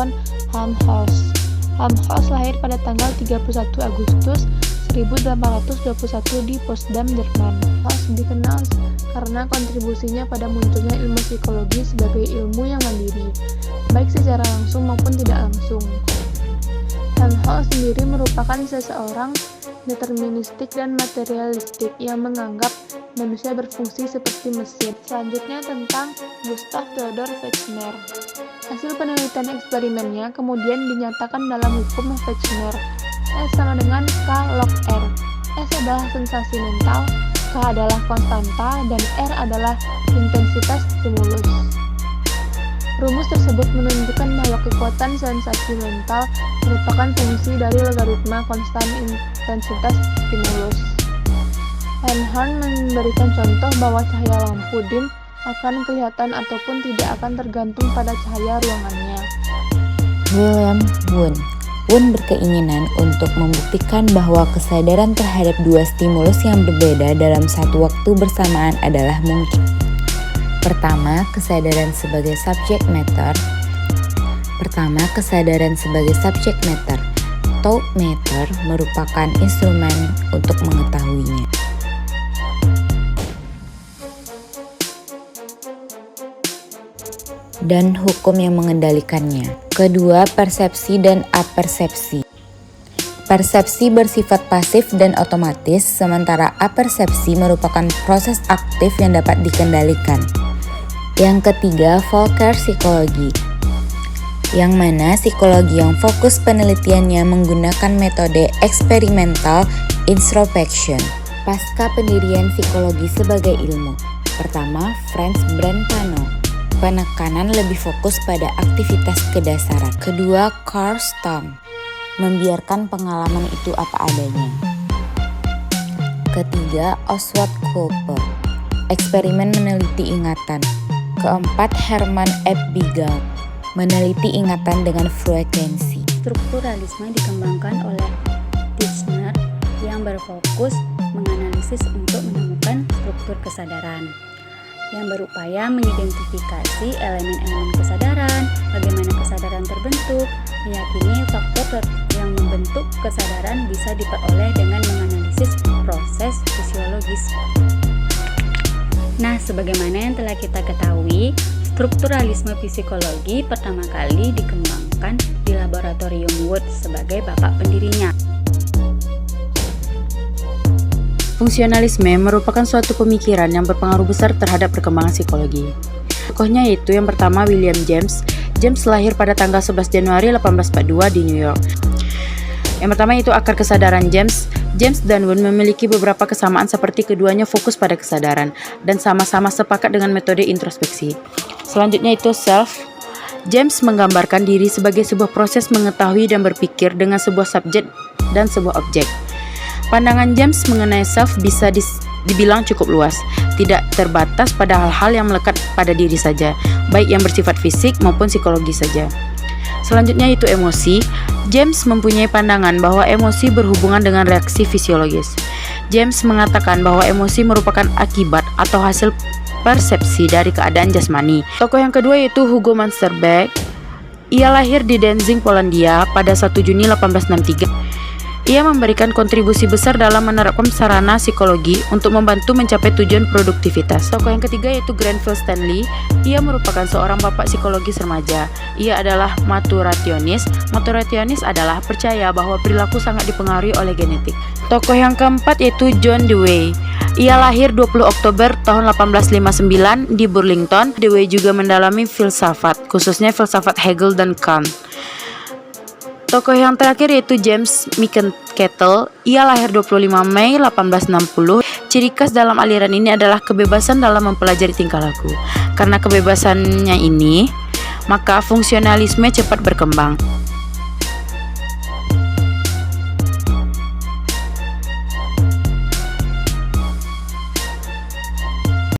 von Helmholtz. Helmholtz lahir pada tanggal 31 Agustus 1821 di Potsdam, Jerman. Helmholtz dikenal karena kontribusinya pada munculnya ilmu psikologi sebagai ilmu yang mandiri, baik secara langsung maupun tidak langsung. Helmholtz sendiri merupakan seseorang deterministik dan materialistik yang menganggap manusia berfungsi seperti mesin. Selanjutnya tentang Gustav Theodor Fechner. Hasil penelitian eksperimennya kemudian dinyatakan dalam hukum Fechner. S sama dengan K log R. S adalah sensasi mental, K adalah konstanta, dan R adalah intensitas stimulus. Rumus tersebut menunjukkan bahwa kekuatan sensasi mental merupakan fungsi dari logaritma konstan intensitas stimulus. Einhorn memberikan contoh bahwa cahaya lampu dim akan kelihatan ataupun tidak akan tergantung pada cahaya ruangannya. William Wundt. Wundt berkeinginan untuk membuktikan bahwa kesadaran terhadap dua stimulus yang berbeda dalam satu waktu bersamaan adalah mungkin. Pertama, kesadaran sebagai subject matter. Thought matter merupakan instrumen untuk mengetahuinya. Dan hukum yang mengendalikannya. Kedua, persepsi dan apersepsi. Persepsi bersifat pasif dan otomatis, sementara apersepsi merupakan proses aktif yang dapat dikendalikan. Yang ketiga, Volcker psikologi, yang mana psikologi yang fokus penelitiannya menggunakan metode experimental introspection. Pasca pendirian psikologi sebagai ilmu. Pertama, Franz Brentano. Penekanan lebih fokus pada aktivitas kedasaran. Kedua, Carl Stam. Membiarkan pengalaman itu apa adanya. Ketiga, Oswald Kolpe. Eksperimen meneliti ingatan. Keempat, Hermann Eppinger. Meneliti ingatan dengan frekuensi. Strukturalisme dikembangkan oleh Titchener yang berfokus menganalisis untuk menemukan struktur kesadaran, yang berupaya mengidentifikasi elemen-elemen kesadaran, bagaimana kesadaran terbentuk, meyakini faktor yang membentuk kesadaran bisa diperoleh dengan menganalisis proses fisiologis. Nah, sebagaimana yang telah kita ketahui, strukturalisme psikologi pertama kali dikembangkan di laboratorium Wundt sebagai bapak pendirinya. Fungsionalisme merupakan suatu pemikiran yang berpengaruh besar terhadap perkembangan psikologi. Tokohnya yaitu yang pertama William James. James lahir pada tanggal 11 Januari 1842 di New York. Yang pertama itu akar kesadaran James. James dan Wundt memiliki beberapa kesamaan seperti keduanya fokus pada kesadaran dan sama-sama sepakat dengan metode introspeksi. Selanjutnya itu self. James menggambarkan diri sebagai sebuah proses mengetahui dan berpikir dengan sebuah subjek dan sebuah objek. Pandangan James mengenai self bisa dibilang cukup luas, tidak terbatas pada hal-hal yang melekat pada diri saja, baik yang bersifat fisik maupun psikologi saja. Selanjutnya itu emosi. James mempunyai pandangan bahwa emosi berhubungan dengan reaksi fisiologis. James mengatakan bahwa emosi merupakan akibat atau hasil persepsi dari keadaan jasmani. Tokoh yang kedua yaitu Hugo Mansterberg. Ia lahir di Danzig, Polandia pada 1 Juni 1863. Ia memberikan kontribusi besar dalam menerapkan sarana psikologi untuk membantu mencapai tujuan produktivitas. Tokoh yang ketiga yaitu Granville Stanley. Ia merupakan seorang bapak psikologis remaja. Ia adalah maturationis. Maturationis adalah percaya bahwa perilaku sangat dipengaruhi oleh genetik. Tokoh yang keempat yaitu John Dewey. Ia lahir 20 Oktober tahun 1859 di Burlington. Dewey juga mendalami filsafat, khususnya filsafat Hegel dan Kant. Tokoh yang terakhir yaitu James McKettle. Ia lahir 25 Mei 1860. Ciri khas dalam aliran ini adalah kebebasan dalam mempelajari tingkah laku. Karena kebebasannya ini, maka fungsionalisme cepat berkembang.